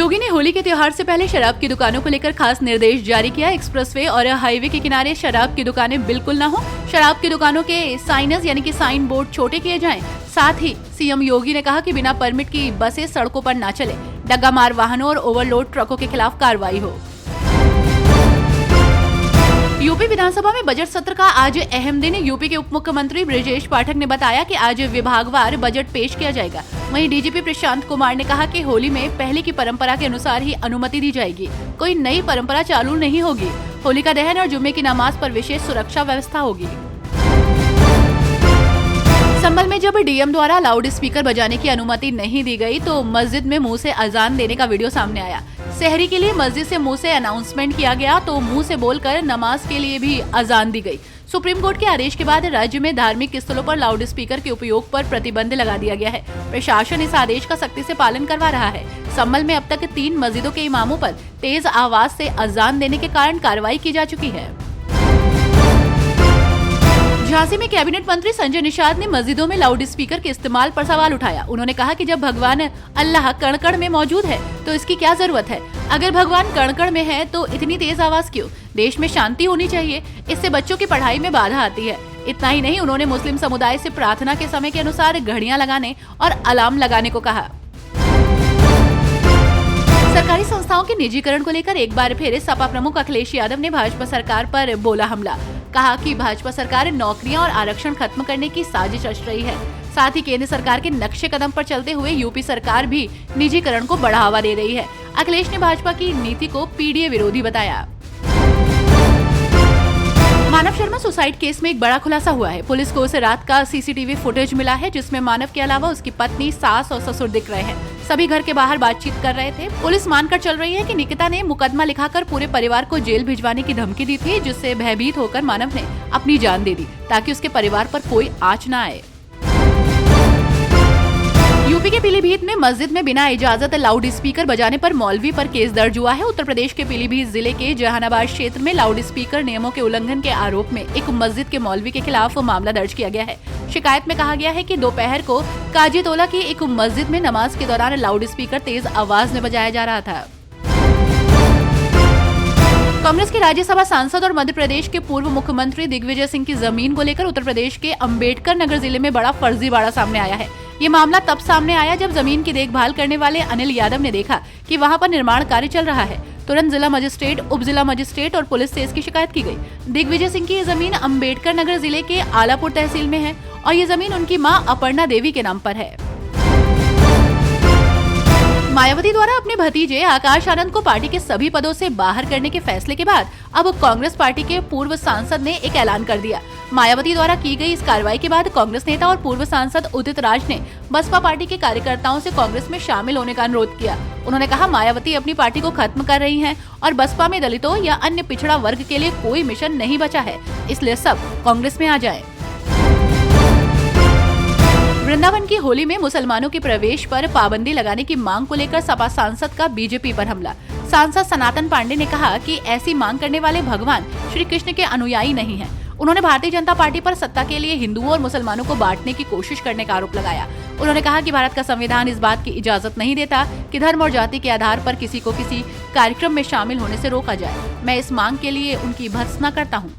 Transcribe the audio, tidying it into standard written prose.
योगी ने होली के त्योहार से पहले शराब की दुकानों को लेकर खास निर्देश जारी किया। एक्सप्रेसवे और हाईवे के किनारे शराब की दुकानें बिल्कुल न हो। शराब की दुकानों के साइनर्स यानी कि साइन बोर्ड छोटे किए जाएं। साथ ही सीएम योगी ने कहा कि बिना परमिट की बसें सड़कों पर न चले। डग्गा मार वाहनों और ओवरलोड ट्रकों के खिलाफ कार्रवाई हो। यूपी विधानसभा में बजट सत्र का आज अहम दिन। यूपी के उप मुख्यमंत्री ब्रजेश पाठक ने बताया कि आज विभागवार बजट पेश किया जाएगा। वहीं डीजीपी प्रशांत कुमार ने कहा कि होली में पहले की परंपरा के अनुसार ही अनुमति दी जाएगी, कोई नई परंपरा चालू नहीं होगी। होलिका दहन और जुम्मे की नमाज पर विशेष सुरक्षा व्यवस्था होगी। संभल में जब डीएम द्वारा लाउड स्पीकर बजाने की अनुमति नहीं दी गई तो मस्जिद में मुंह से अजान देने का वीडियो सामने आया। सहरी के लिए मस्जिद से मुंह से अनाउंसमेंट किया गया तो मुंह से बोलकर नमाज के लिए भी अजान दी गई। सुप्रीम कोर्ट के आदेश के बाद राज्य में धार्मिक स्थलों पर लाउड स्पीकर के उपयोग पर प्रतिबंध लगा दिया गया है। प्रशासन इस आदेश का सख्ती से पालन करवा रहा है। संभल में अब तक 3 मस्जिदों के इमामों पर तेज आवाज से अजान देने के कारण कार्रवाई की जा चुकी है। झांसी में कैबिनेट मंत्री संजय निषाद ने मस्जिदों में लाउड स्पीकर के इस्तेमाल पर सवाल उठाया। उन्होंने कहा कि जब भगवान अल्लाह कण-कण में मौजूद है तो इसकी क्या जरूरत है। अगर भगवान कण-कण में है तो इतनी तेज आवाज क्यों। देश में शांति होनी चाहिए, इससे बच्चों की पढ़ाई में बाधा आती है। इतना ही नहीं, उन्होंने मुस्लिम समुदाय से प्रार्थना के समय के अनुसार घड़ियां लगाने और अलार्म लगाने को कहा। सरकारी संस्थाओं के निजीकरण को लेकर एक बार फिर सपा प्रमुख अखिलेश यादव ने भाजपा सरकार पर बोला हमला। कहा कि भाजपा सरकार नौकरियां और आरक्षण खत्म करने की साजिश रच रही है। साथ ही केंद्र सरकार के नक्शे कदम पर चलते हुए यूपी सरकार भी निजीकरण को बढ़ावा दे रही है। अखिलेश ने भाजपा की नीति को पीडीए विरोधी बताया। मानव शर्मा सुसाइड केस में एक बड़ा खुलासा हुआ है। पुलिस को उस रात का सीसीटीवी फुटेज मिला है जिसमें मानव के अलावा उसकी पत्नी, सास और ससुर दिख रहे हैं। सभी घर के बाहर बातचीत कर रहे थे। पुलिस मानकर चल रही है कि निकिता ने मुकदमा लिखाकर पूरे परिवार को जेल भिजवाने की धमकी दी थी, जिससे भयभीत होकर मानव ने अपनी जान दे दी ताकि उसके परिवार पर कोई आंच न आए। यूपी के पीलीभीत में मस्जिद में बिना इजाजत लाउड स्पीकर बजाने पर मौलवी पर केस दर्ज हुआ है। उत्तर प्रदेश के पीलीभीत जिले के जहानाबाद क्षेत्र में लाउड स्पीकर नियमों के उल्लंघन के आरोप में एक मस्जिद के मौलवी के खिलाफ मामला दर्ज किया गया है। शिकायत में कहा गया है कि दोपहर को काजीतोला की एक मस्जिद में नमाज के दौरान लाउड स्पीकर तेज आवाज में बजाया जा रहा था। कांग्रेस के राज्यसभा सांसद और मध्य प्रदेश के पूर्व मुख्यमंत्री दिग्विजय सिंह की जमीन को लेकर उत्तर प्रदेश के अंबेडकर नगर जिले में बड़ा फर्जीवाड़ा सामने आया है। ये मामला तब सामने आया जब जमीन की देखभाल करने वाले अनिल यादव ने देखा कि वहां पर निर्माण कार्य चल रहा है। तुरंत जिला मजिस्ट्रेट, उप जिला मजिस्ट्रेट और पुलिस से इसकी शिकायत की गई। दिग्विजय सिंह की ये जमीन अंबेडकर नगर जिले के आलापुर तहसील में है और ये जमीन उनकी मां अपर्णा देवी के नाम पर है। मायावती द्वारा अपने भतीजे आकाश आनंद को पार्टी के सभी पदों से बाहर करने के फैसले के बाद अब कांग्रेस पार्टी के पूर्व सांसद ने एक ऐलान कर दिया। मायावती द्वारा की गई इस कार्रवाई के बाद कांग्रेस नेता और पूर्व सांसद उदित राज ने बसपा पार्टी के कार्यकर्ताओं से कांग्रेस में शामिल होने का अनुरोध किया। उन्होंने कहा, मायावती अपनी पार्टी को खत्म कर रही हैं और बसपा में दलितों या अन्य पिछड़ा वर्ग के लिए कोई मिशन नहीं बचा है, इसलिए सब कांग्रेस में आ जाएं। वृंदावन की होली में मुसलमानों के प्रवेश पर पाबंदी लगाने की मांग को लेकर सपा सांसद का बीजेपी पर हमला। सांसद सनातन पांडे ने कहा कि ऐसी मांग करने वाले भगवान श्री कृष्ण के अनुयायी नहीं हैं। उन्होंने भारतीय जनता पार्टी पर सत्ता के लिए हिंदुओं और मुसलमानों को बांटने की कोशिश करने का आरोप लगाया। उन्होंने कहा कि भारत का संविधान इस बात की इजाजत नहीं देता कि धर्म और जाति के आधार पर किसी को किसी कार्यक्रम में शामिल होने से रोका जाए। मैं इस मांग के लिए उनकी भर्त्सना करता हूँ।